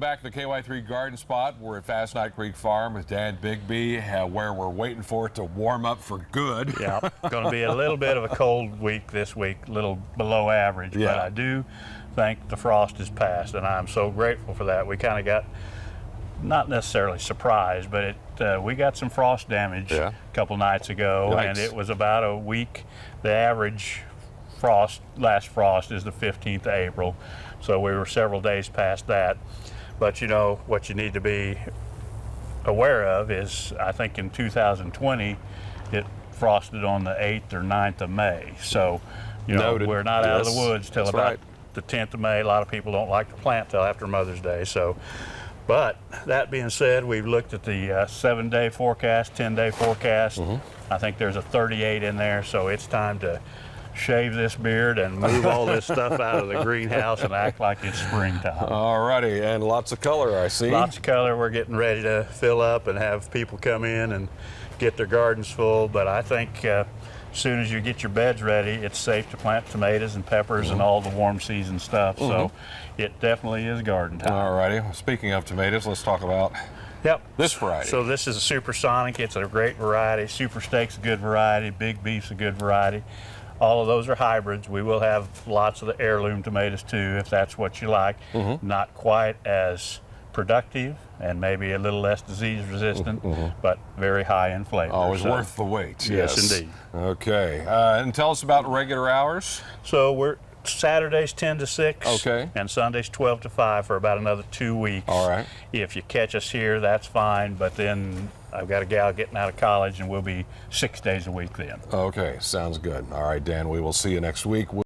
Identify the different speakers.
Speaker 1: back to the KY3 Garden Spot. We're at Fast Night Creek Farm with Dan Bigby, where we're waiting for it to warm up for good.
Speaker 2: Yeah, going to be a little bit of a cold week this week, a little below average,
Speaker 1: Yeah.
Speaker 2: but I do think the frost is past, and I'm so grateful for that. We kind of got, not necessarily surprised, but we got some frost damage a couple nights ago,
Speaker 1: Yikes.
Speaker 2: and it was about a week. The average last frost is the 15th of April, so we were several days past that. But you know, what you need to be aware of is, I think in 2020, it frosted on the 8th or 9th of May. So, you know,
Speaker 1: Noted.
Speaker 2: we're not out of the woods till
Speaker 1: That's
Speaker 2: about
Speaker 1: right.
Speaker 2: the 10th of May. A lot of people don't like to plant till after Mother's Day. So, but that being said, we've looked at the 7-day forecast, 10-day forecast. I think there's a 38 in there, so it's time to shave this beard and move all this stuff out of the greenhouse and act like it's springtime.
Speaker 1: All righty, and lots of color, I see.
Speaker 2: Lots of color. We're getting ready to fill up and have people come in and get their gardens full. But I think as soon as you get your beds ready, it's safe to plant tomatoes and peppers and all the warm season stuff. So it definitely is garden time.
Speaker 1: All righty. Speaking of tomatoes, let's talk about this variety.
Speaker 2: So this is a Supersonic. It's a great variety. Super Steak's a good variety. Big Beef's a good variety. All of those are hybrids. We will have lots of the heirloom tomatoes too, if that's what you like. Not quite as productive and maybe a little less disease resistant, but very high in flavor.
Speaker 1: Always
Speaker 2: So,
Speaker 1: worth the wait.
Speaker 2: Yes, indeed.
Speaker 1: Okay. And tell us about regular hours.
Speaker 2: So we're Saturdays 10 to 6.
Speaker 1: Okay.
Speaker 2: And Sundays 12 to 5 for about another 2 weeks.
Speaker 1: All right.
Speaker 2: If you catch us here, that's fine, but then I've got a gal getting out of college and we'll be 6 days a week then.
Speaker 1: Okay, sounds good. All right, Dan, we will see you next week.